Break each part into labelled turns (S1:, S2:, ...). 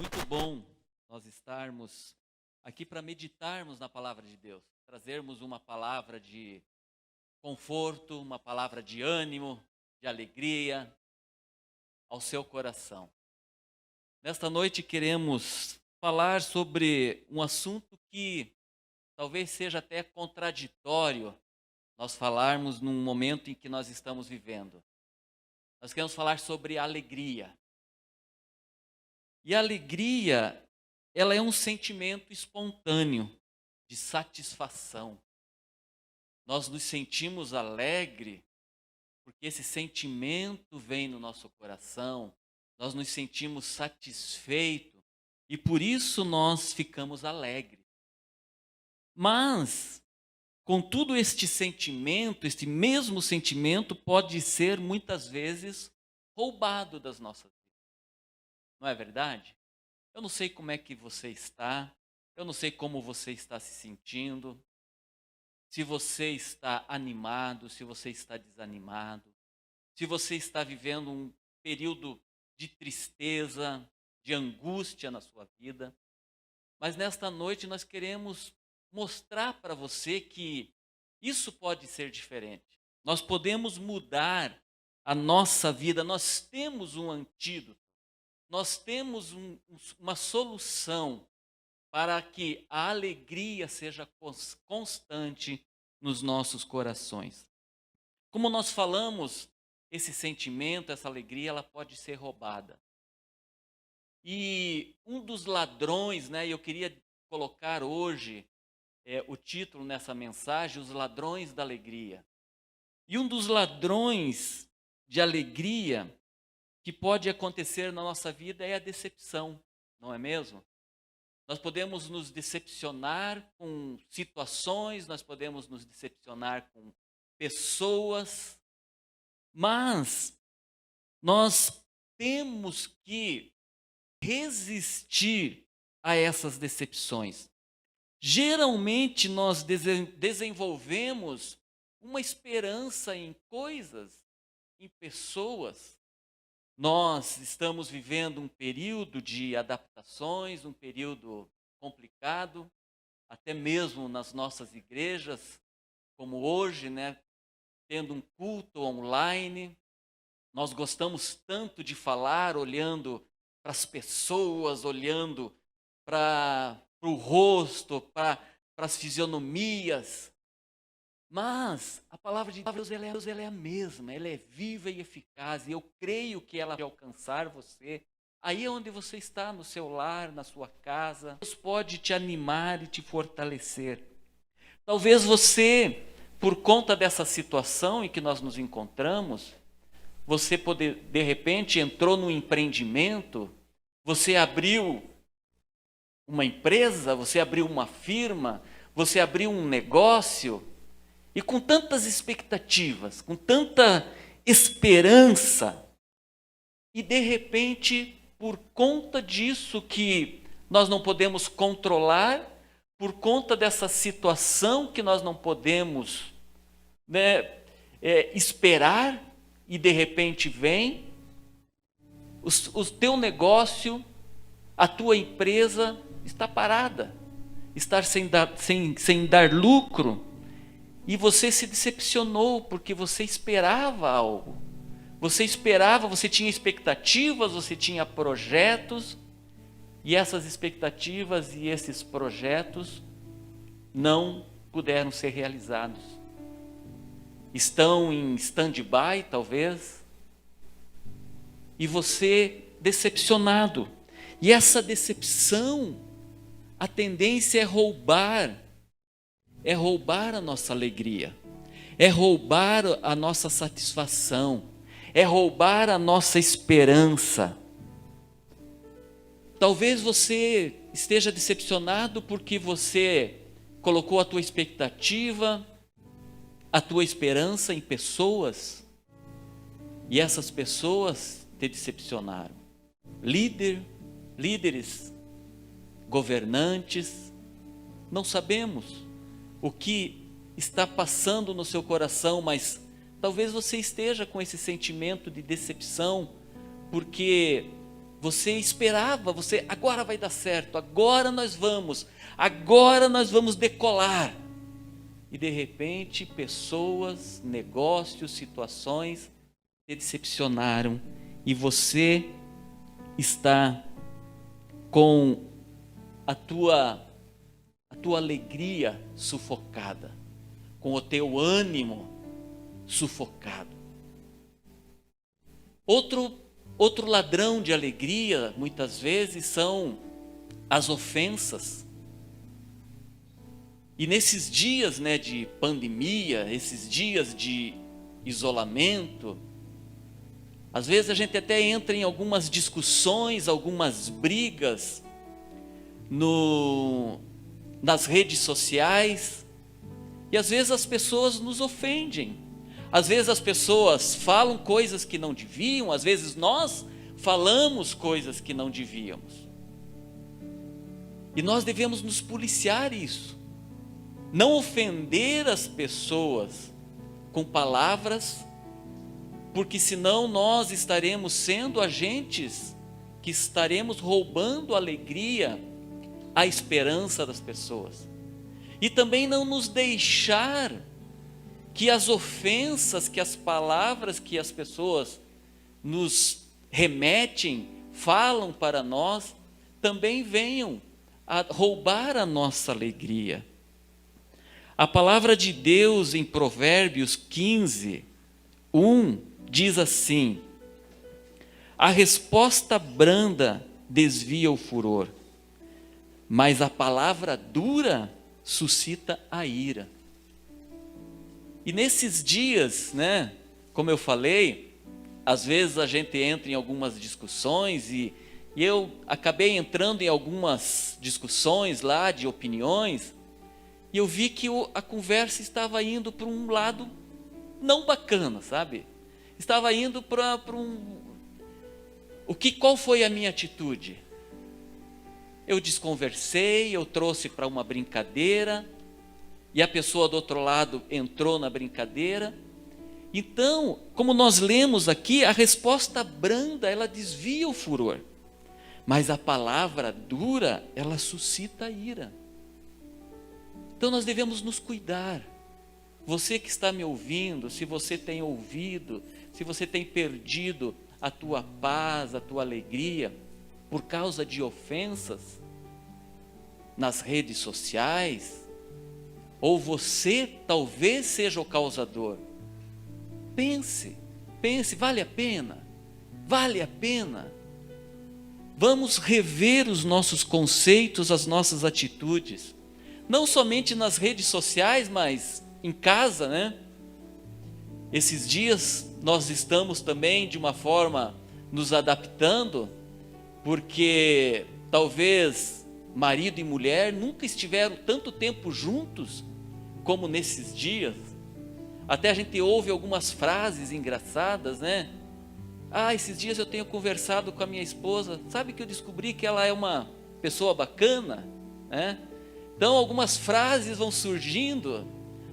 S1: Muito bom nós estarmos aqui para meditarmos na palavra de Deus, trazermos uma palavra de conforto, uma palavra de ânimo, de alegria ao seu coração. Nesta noite queremos falar sobre um assunto que talvez seja até contraditório nós falarmos num momento em que nós estamos vivendo. Nós queremos falar sobre alegria. E a alegria, ela é um sentimento espontâneo de satisfação. Nós nos sentimos alegres porque esse sentimento vem no nosso coração, nós nos sentimos satisfeitos e por isso nós ficamos alegres. Mas, contudo, este mesmo sentimento pode ser muitas vezes roubado das nossas vidas. Não é verdade? Eu não sei como é que você está, eu não sei como você está se sentindo, se você está animado, se você está desanimado, se você está vivendo um período de tristeza, de angústia na sua vida. Mas nesta noite nós queremos mostrar para você que isso pode ser diferente. Nós podemos mudar a nossa vida, nós temos um antídoto. Nós temos uma solução para que a alegria seja constante nos nossos corações. Como nós falamos, esse sentimento, essa alegria, ela pode ser roubada. E um dos ladrões, eu queria colocar hoje o título nessa mensagem, Os Ladrões da Alegria. E um dos ladrões de alegria que pode acontecer na nossa vida é a decepção, não é mesmo? Nós podemos nos decepcionar com situações, nós podemos nos decepcionar com pessoas, mas nós temos que resistir a essas decepções. Geralmente nós desenvolvemos uma esperança em coisas, em pessoas. Nós estamos vivendo um período de adaptações, um período complicado, até mesmo nas nossas igrejas, como hoje, tendo um culto online. Nós gostamos tanto de falar, olhando para as pessoas, olhando para o rosto, para as fisionomias. Mas a palavra de Deus ela é a mesma, ela é viva e eficaz, e eu creio que ela vai alcançar você, aí onde você está, no seu lar, na sua casa. Deus pode te animar e te fortalecer. Talvez você, por conta dessa situação em que nós nos encontramos, você de repente entrou num empreendimento, você abriu uma empresa, você abriu uma firma, você abriu um negócio, e com tantas expectativas, com tanta esperança, e de repente, por conta disso que nós não podemos controlar, por conta dessa situação que nós não podemos esperar, e de repente vem, o teu negócio, a tua empresa está parada, está sem dar lucro, e você se decepcionou porque você esperava algo. Você tinha expectativas, você tinha projetos, e essas expectativas e esses projetos não puderam ser realizados. Estão em stand-by, talvez, e você decepcionado. E essa decepção, a tendência é roubar a nossa alegria, é roubar a nossa satisfação, é roubar a nossa esperança. Talvez você esteja decepcionado porque você colocou a tua expectativa, a tua esperança em pessoas, e essas pessoas te decepcionaram. Líderes, governantes, não sabemos o que está passando no seu coração, mas talvez você esteja com esse sentimento de decepção, porque Você esperava, agora vai dar certo, agora nós vamos decolar. E de repente, pessoas, negócios, situações te decepcionaram e você está com a tua alegria sufocada, com o teu ânimo sufocado. Outro ladrão de alegria, muitas vezes, são as ofensas. E nesses dias, de pandemia, esses dias de isolamento, às vezes a gente até entra em algumas discussões, algumas brigas nas redes sociais, e às vezes as pessoas nos ofendem. Às vezes as pessoas falam coisas que não deviam, às vezes nós falamos coisas que não devíamos. E nós devemos nos policiar isso. Não ofender as pessoas com palavras, porque senão nós estaremos sendo agentes que estaremos roubando a alegria, a esperança das pessoas. E também não nos deixar que as ofensas, que as palavras que as pessoas nos remetem, falam para nós, também venham a roubar a nossa alegria. A palavra de Deus em Provérbios 15, 1, diz assim: a resposta branda desvia o furor, mas a palavra dura suscita a ira. E nesses dias, como eu falei, às vezes a gente entra em algumas discussões e eu acabei entrando em algumas discussões lá de opiniões, e eu vi que a conversa estava indo para um lado não bacana, sabe? Estava indo para qual foi a minha atitude? Eu desconversei, eu trouxe para uma brincadeira, e a pessoa do outro lado entrou na brincadeira. Então, como nós lemos aqui, a resposta branda, ela desvia o furor, mas a palavra dura, ela suscita a ira. Então nós devemos nos cuidar. Você que está me ouvindo, se você tem ouvido, se você tem perdido a tua paz, a tua alegria, por causa de ofensas nas redes sociais, ou você talvez seja o causador, pense, vale a pena? Vale a pena? Vamos rever os nossos conceitos, as nossas atitudes, não somente nas redes sociais, mas em casa, Esses dias nós estamos também de uma forma nos adaptando, porque talvez marido e mulher nunca estiveram tanto tempo juntos como nesses dias. Até a gente ouve algumas frases engraçadas, esses dias eu tenho conversado com a minha esposa, sabe que eu descobri que ela é uma pessoa bacana, Então algumas frases vão surgindo,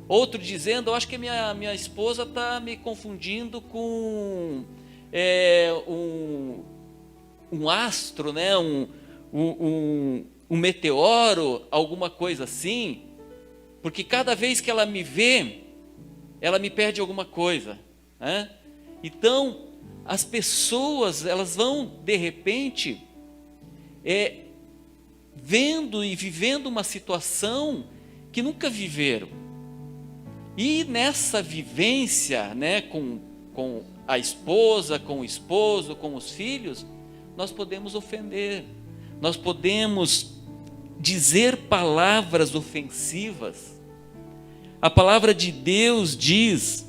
S1: outro dizendo, eu acho que minha esposa está me confundindo com um astro, um meteoro, alguma coisa assim, porque cada vez que ela me vê, ela me pede alguma coisa, Então, as pessoas, elas vão, de repente, vendo e vivendo uma situação que nunca viveram. E nessa vivência, com a esposa, com o esposo, com os filhos, nós podemos ofender, nós podemos dizer palavras ofensivas. A palavra de Deus diz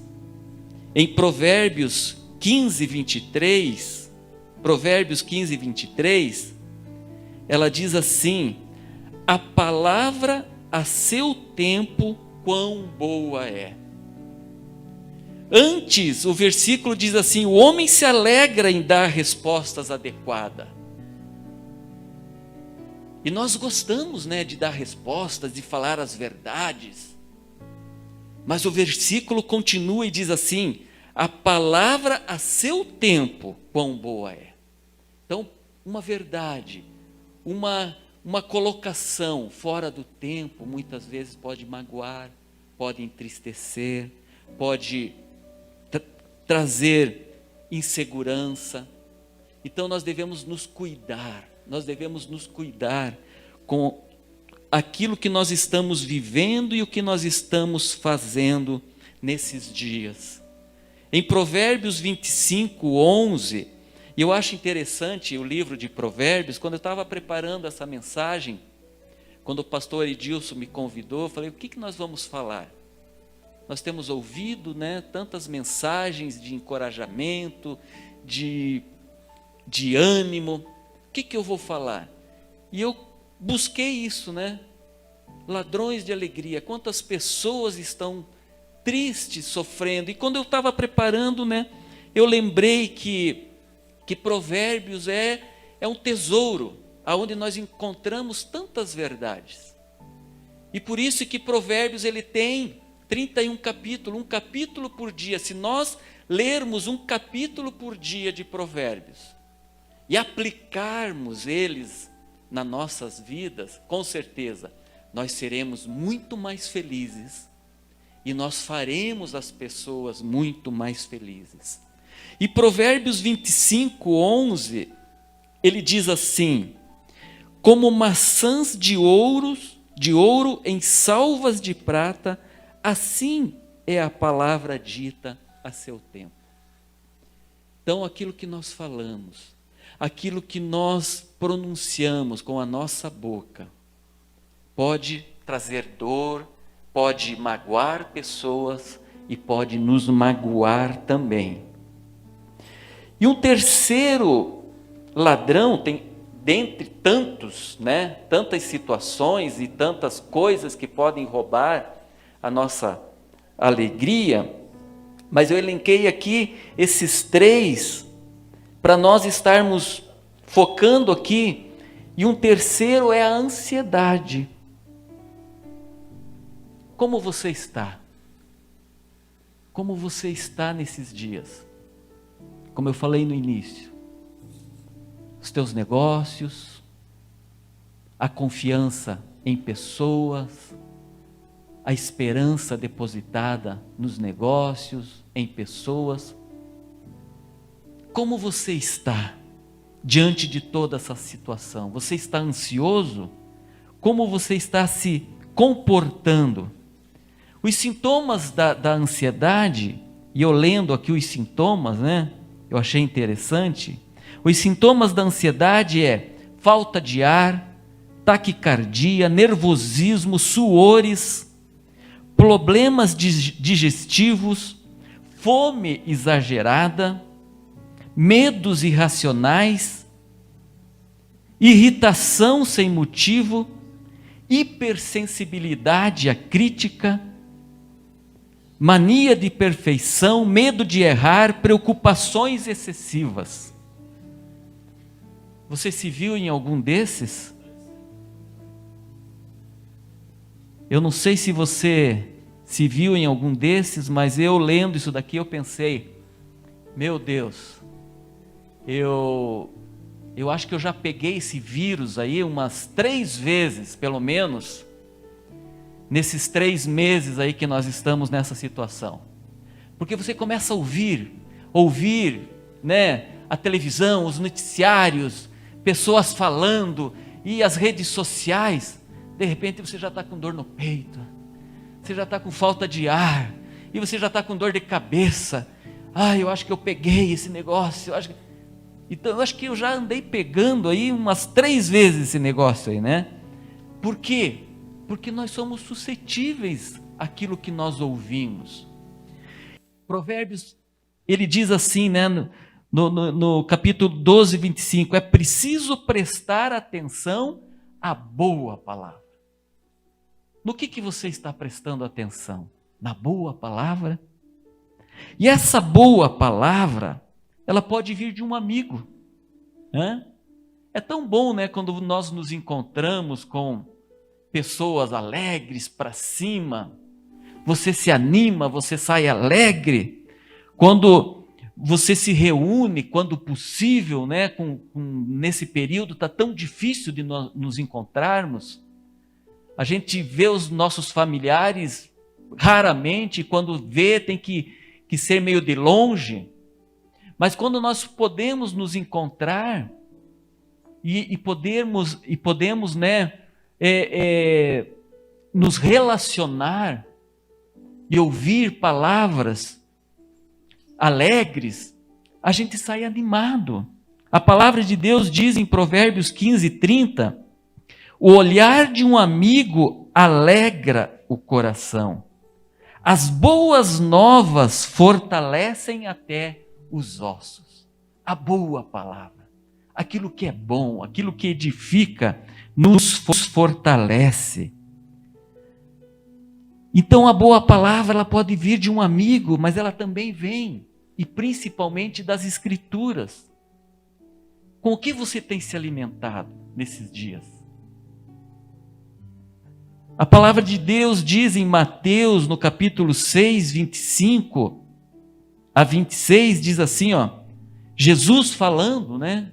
S1: em Provérbios 15, 23, ela diz assim: a palavra a seu tempo, quão boa é. Antes, o versículo diz assim: o homem se alegra em dar respostas adequadas. E nós gostamos, de dar respostas, de falar as verdades. Mas o versículo continua e diz assim: a palavra a seu tempo, quão boa é. Então, uma verdade, uma colocação fora do tempo, muitas vezes pode magoar, pode entristecer, pode trazer insegurança. Então nós devemos nos cuidar com aquilo que nós estamos vivendo e o que nós estamos fazendo nesses dias. Em Provérbios 25:11, e eu acho interessante o livro de Provérbios, quando eu estava preparando essa mensagem, quando o pastor Edilson me convidou, eu falei, o que nós vamos falar? Nós temos ouvido, tantas mensagens de encorajamento, de ânimo, o que eu vou falar? E eu busquei isso, ladrões de alegria, quantas pessoas estão tristes, sofrendo, e quando eu estava preparando, eu lembrei que Provérbios é um tesouro, onde nós encontramos tantas verdades, e por isso que Provérbios ele tem 31 capítulos, um capítulo por dia. Se nós lermos um capítulo por dia de Provérbios, e aplicarmos eles nas nossas vidas, com certeza, nós seremos muito mais felizes, e nós faremos as pessoas muito mais felizes. E Provérbios 25:11, ele diz assim, como maçãs de ouro em salvas de prata, assim é a palavra dita a seu tempo. Então aquilo que nós falamos, aquilo que nós pronunciamos com a nossa boca, pode trazer dor, pode magoar pessoas e pode nos magoar também. E um terceiro ladrão, tem dentre tantos, tantas situações e tantas coisas que podem roubar a nossa alegria, mas eu elenquei aqui esses três para nós estarmos focando aqui, e um terceiro é a ansiedade. Como você está? Como você está nesses dias? Como eu falei no início, os teus negócios, a confiança em pessoas, a esperança depositada nos negócios, em pessoas. Como você está diante de toda essa situação? Você está ansioso? Como você está se comportando? Os sintomas da ansiedade, e eu lendo aqui os sintomas, eu achei interessante. Os sintomas da ansiedade é falta de ar, taquicardia, nervosismo, suores, problemas digestivos, fome exagerada, medos irracionais, irritação sem motivo, hipersensibilidade à crítica, mania de perfeição, medo de errar, preocupações excessivas. Você se viu em algum desses? Eu não sei se você se viu em algum desses, mas eu lendo isso daqui eu pensei, meu Deus, eu acho que eu já peguei esse vírus aí umas 3 vezes, pelo menos, nesses 3 meses aí que nós estamos nessa situação. Porque você começa a ouvir, a televisão, os noticiários, pessoas falando, e as redes sociais, de repente você já está com dor no peito, você já está com falta de ar, e você já está com dor de cabeça. Eu acho que eu peguei esse negócio, então eu acho que eu já andei pegando aí umas 3 vezes esse negócio aí, Por quê? Porque nós somos suscetíveis àquilo que nós ouvimos. Ele diz assim, no capítulo 12, 25, é preciso prestar atenção à boa palavra. No que você está prestando atenção? Na boa palavra? E essa boa palavra, ela pode vir de um amigo. É tão bom, quando nós nos encontramos com pessoas alegres para cima, você se anima, você sai alegre. Quando você se reúne quando possível, né? Nesse período está tão difícil de nós nos encontrarmos. A gente vê os nossos familiares raramente, quando vê tem que ser meio de longe. Mas quando nós podemos nos encontrar e podemos, né, nos relacionar e ouvir palavras alegres, a gente sai animado. A palavra de Deus diz em Provérbios 15:30, o olhar de um amigo alegra o coração. As boas novas fortalecem até os ossos. A boa palavra, aquilo que é bom, aquilo que edifica, nos fortalece. Então a boa palavra, ela pode vir de um amigo, mas ela também vem, e principalmente das Escrituras. Com o que você tem se alimentado nesses dias? A palavra de Deus diz em Mateus, no capítulo 6, 25 a 26, diz assim, ó, Jesus falando, né?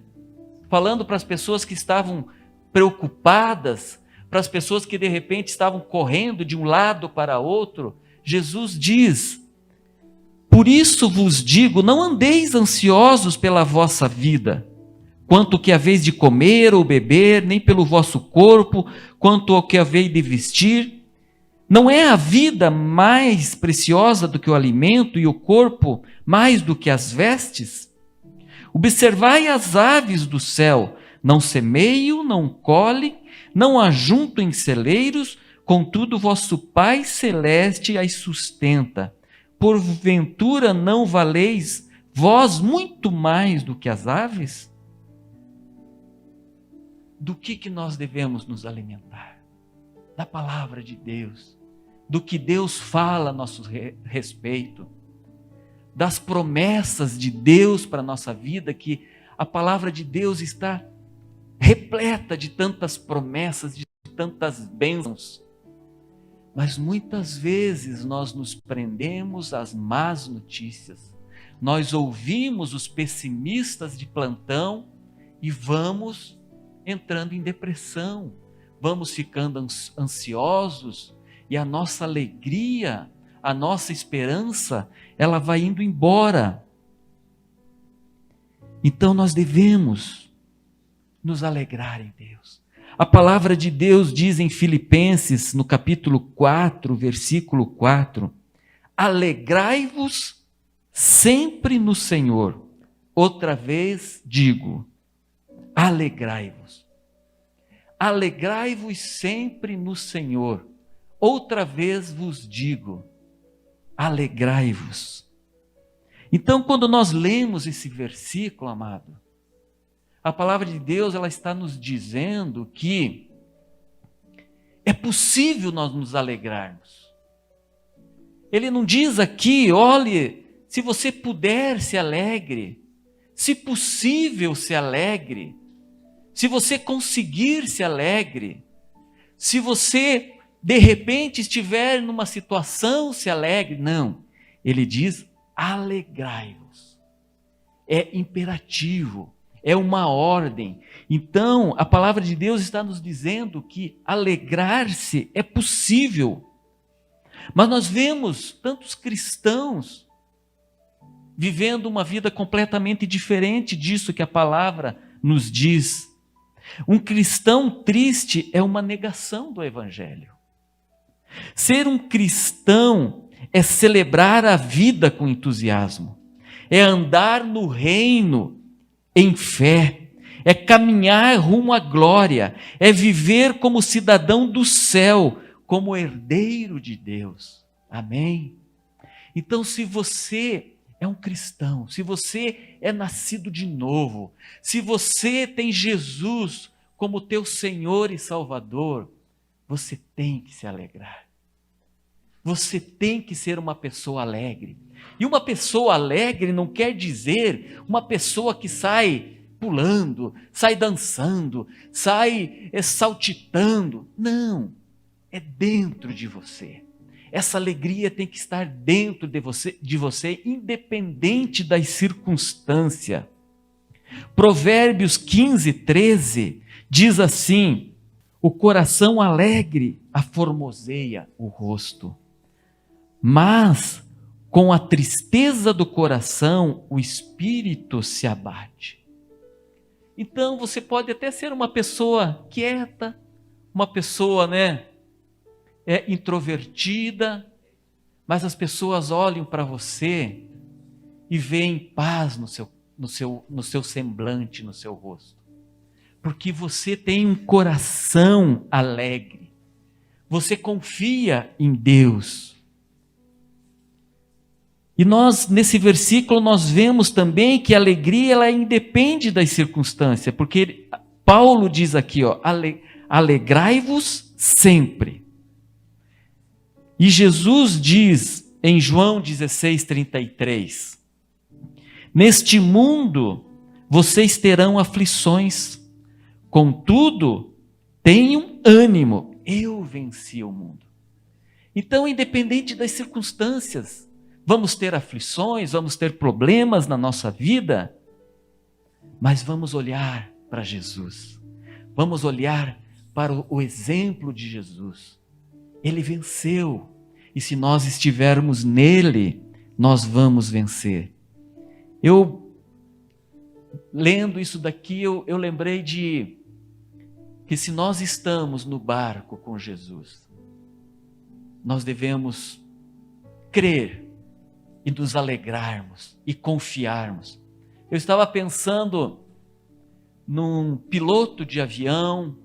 S1: Falando para as pessoas que estavam preocupadas, para as pessoas que de repente estavam correndo de um lado para outro, Jesus diz: por isso vos digo, não andeis ansiosos pela vossa vida, quanto que haveis de comer ou beber, nem pelo vosso corpo, quanto ao que haveis de vestir. Não é a vida mais preciosa do que o alimento e o corpo mais do que as vestes? Observai as aves do céu, não semeiam, não colhem, não ajuntam em celeiros, contudo vosso Pai Celeste as sustenta. Porventura não valeis vós muito mais do que as aves? Do que nós devemos nos alimentar? Da palavra de Deus, do que Deus fala a nosso respeito, das promessas de Deus para a nossa vida, que a palavra de Deus está repleta de tantas promessas, de tantas bênçãos. Mas muitas vezes nós nos prendemos às más notícias, nós ouvimos os pessimistas de plantão e vamos entrando em depressão, vamos ficando ansiosos e a nossa alegria, a nossa esperança, ela vai indo embora. Então nós devemos nos alegrar em Deus. A palavra de Deus diz em Filipenses, no capítulo 4, versículo 4, alegrai-vos sempre no Senhor. Outra vez digo, alegrai-vos. Alegrai-vos sempre no Senhor. Outra vez vos digo, alegrai-vos. Então, quando nós lemos esse versículo, amado, a palavra de Deus, ela está nos dizendo que é possível nós nos alegrarmos. Ele não diz aqui, olhe, se você puder, se alegre. Se possível, se alegre. Se você conseguir, se alegre. Se você, de repente, estiver numa situação, se alegre. Não. Ele diz, alegrai-vos. É imperativo. É uma ordem. Então, a palavra de Deus está nos dizendo que alegrar-se é possível. Mas nós vemos tantos cristãos vivendo uma vida completamente diferente disso que a palavra nos diz. Um cristão triste é uma negação do Evangelho. Ser um cristão é celebrar a vida com entusiasmo, é andar no reino em fé, é caminhar rumo à glória, é viver como cidadão do céu, como herdeiro de Deus. Amém? Então, se você é um cristão, se você é nascido de novo, se você tem Jesus como teu Senhor e Salvador, você tem que se alegrar. Você tem que ser uma pessoa alegre. E uma pessoa alegre não quer dizer uma pessoa que sai pulando, sai dançando, sai saltitando. Não, é dentro de você. Essa alegria tem que estar dentro de você, independente das circunstâncias. Provérbios 15, 13 diz assim: o coração alegre aformoseia o rosto, mas com a tristeza do coração o espírito se abate. Então você pode até ser uma pessoa quieta, uma pessoa, introvertida, mas as pessoas olham para você e veem paz no seu semblante, no seu rosto. Porque você tem um coração alegre. Você confia em Deus. E nós, nesse versículo, nós vemos também que a alegria, ela independe das circunstâncias. Porque Paulo diz aqui, alegrai-vos sempre. E Jesus diz em João 16:33, neste mundo vocês terão aflições, contudo, tenham ânimo, eu venci o mundo. Então, independente das circunstâncias, vamos ter aflições, vamos ter problemas na nossa vida, mas vamos olhar para Jesus, vamos olhar para o exemplo de Jesus. Ele venceu, e se nós estivermos nele, nós vamos vencer. Eu, lendo isso daqui, eu lembrei de que se nós estamos no barco com Jesus, nós devemos crer e nos alegrarmos e confiarmos. Eu estava pensando num piloto de avião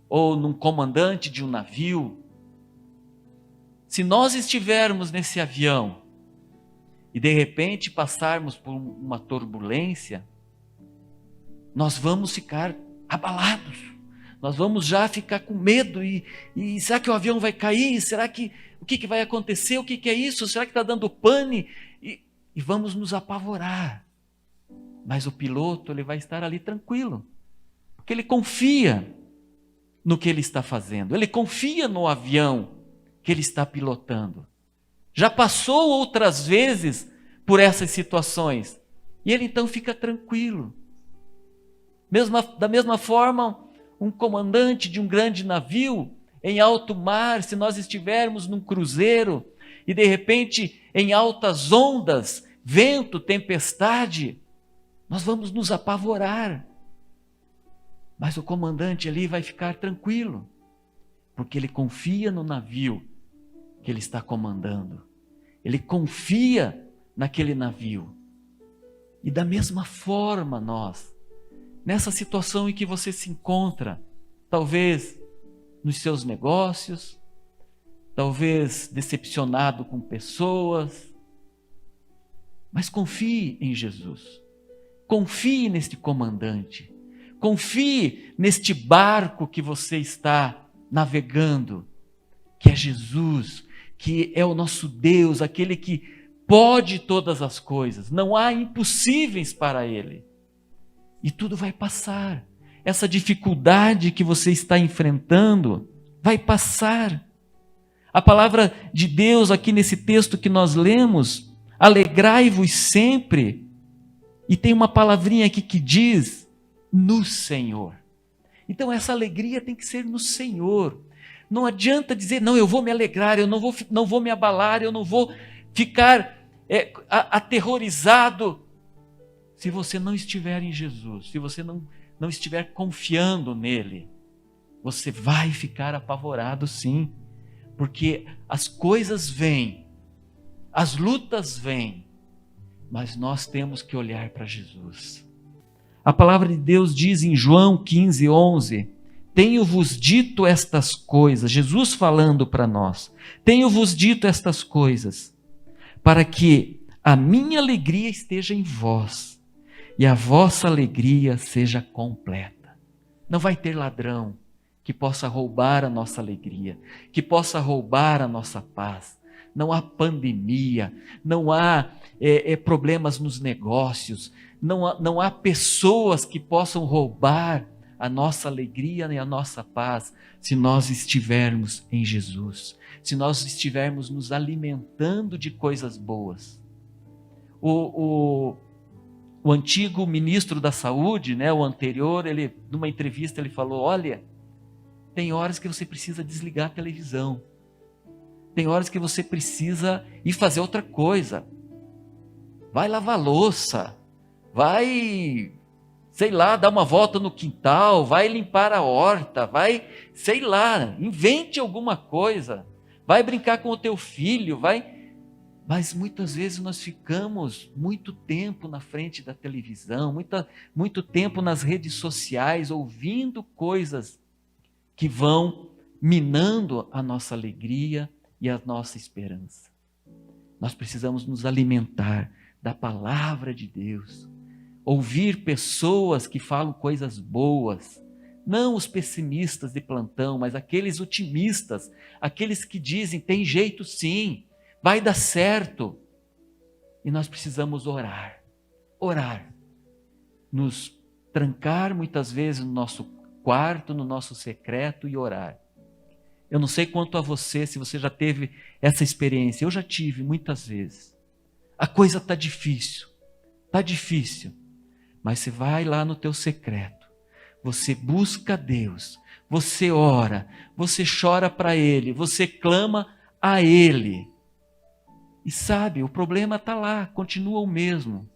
S1: ou num comandante de um navio. Se nós estivermos nesse avião e de repente passarmos por uma turbulência, nós vamos ficar abalados. Nós vamos já ficar com medo e será que o avião vai cair? Será que o que vai acontecer? O que é isso? Será que está dando pane? E vamos nos apavorar. Mas o piloto, ele vai estar ali tranquilo, porque ele confia no que ele está fazendo. Ele confia no avião que ele está pilotando. Já passou outras vezes por essas situações e ele então fica tranquilo. Da mesma forma, um comandante de um grande navio em alto mar, se nós estivermos num cruzeiro e de repente em altas ondas, vento, tempestade, nós vamos nos apavorar. Mas o comandante ali vai ficar tranquilo, porque ele confia no navio que ele está comandando. Ele confia naquele navio. E da mesma forma nós, nessa situação em que você se encontra, talvez nos seus negócios, talvez decepcionado com pessoas, mas confie em Jesus. Confie neste comandante. Confie neste barco que você está navegando, que é Jesus, que é o nosso Deus, aquele que pode todas as coisas. Não há impossíveis para Ele. E tudo vai passar. Essa dificuldade que você está enfrentando vai passar. A palavra de Deus aqui nesse texto que nós lemos, alegrai-vos sempre. E tem uma palavrinha aqui que diz, no Senhor. Então essa alegria tem que ser no Senhor. Não adianta dizer, não, eu vou me alegrar, eu não vou me abalar, eu não vou ficar aterrorizado. Se você não estiver em Jesus, se você não estiver confiando nele, você vai ficar apavorado sim, porque as coisas vêm, as lutas vêm, mas nós temos que olhar para Jesus. A palavra de Deus diz em João 15, 11, tenho-vos dito estas coisas, Jesus falando para nós, tenho-vos dito estas coisas, para que a minha alegria esteja em vós, e a vossa alegria seja completa. Não vai ter ladrão que possa roubar a nossa alegria, que possa roubar a nossa paz. Não há pandemia, não há problemas nos negócios, não há pessoas que possam roubar a nossa alegria e a nossa paz se nós estivermos em Jesus, se nós estivermos nos alimentando de coisas boas. O antigo ministro da Saúde, né, o anterior, numa entrevista ele falou, olha, tem horas que você precisa desligar a televisão, tem horas que você precisa ir fazer outra coisa, vai lavar louça, vai, sei lá, dar uma volta no quintal, vai limpar a horta, vai, sei lá, invente alguma coisa, vai brincar com o teu filho, vai. Mas muitas vezes nós ficamos muito tempo na frente da televisão, muito tempo nas redes sociais, ouvindo coisas que vão minando a nossa alegria e a nossa esperança. Nós precisamos nos alimentar da palavra de Deus, ouvir pessoas que falam coisas boas, não os pessimistas de plantão, mas aqueles otimistas, aqueles que dizem, tem jeito sim, vai dar certo. E nós precisamos orar, nos trancar muitas vezes no nosso quarto, no nosso secreto e orar. Eu não sei quanto a você, se você já teve essa experiência, eu já tive muitas vezes. A coisa está difícil, mas você vai lá no teu secreto, você busca Deus, você ora, você chora para Ele, você clama a Ele. E sabe, o problema está lá, continua o mesmo.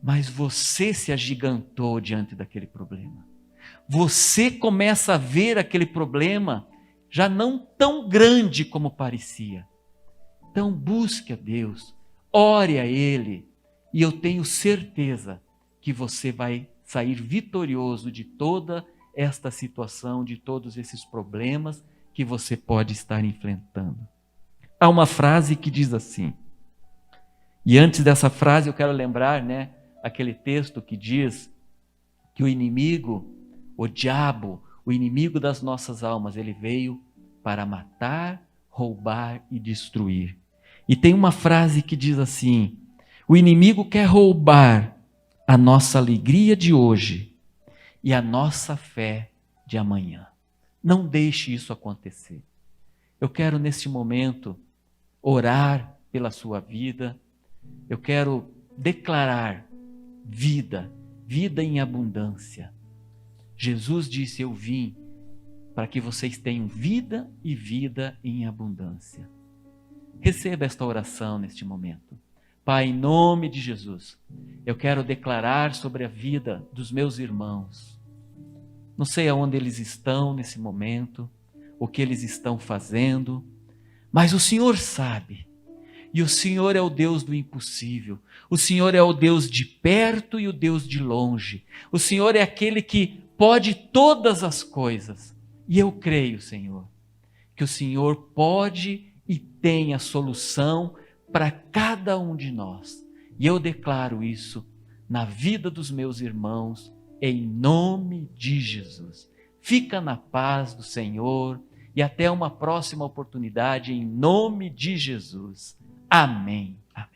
S1: Mas você se agigantou diante daquele problema. Você começa a ver aquele problema já não tão grande como parecia. Então busque a Deus, ore a Ele, e eu tenho certeza que você vai sair vitorioso de toda esta situação, de todos esses problemas que você pode estar enfrentando. Há uma frase que diz assim, e antes dessa frase eu quero lembrar, né, aquele texto que diz que o inimigo, o diabo, o inimigo das nossas almas, ele veio para matar, roubar e destruir. E tem uma frase que diz assim, o inimigo quer roubar a nossa alegria de hoje e a nossa fé de amanhã. Não deixe isso acontecer. Eu quero neste momento orar pela sua vida, eu quero declarar vida em abundância. Jesus disse, eu vim para que vocês tenham vida e vida em abundância. Receba esta oração neste momento. Pai, em nome de Jesus, eu quero declarar sobre a vida dos meus irmãos. Não sei aonde eles estão nesse momento, o que eles estão fazendo, mas o Senhor sabe. E o Senhor é o Deus do impossível. O Senhor é o Deus de perto e o Deus de longe. O Senhor é aquele que pode todas as coisas. E eu creio, Senhor, que o Senhor pode e tem a solução para cada um de nós. E eu declaro isso na vida dos meus irmãos, em nome de Jesus. Fica na paz do Senhor e até uma próxima oportunidade, em nome de Jesus. Amém. Amém.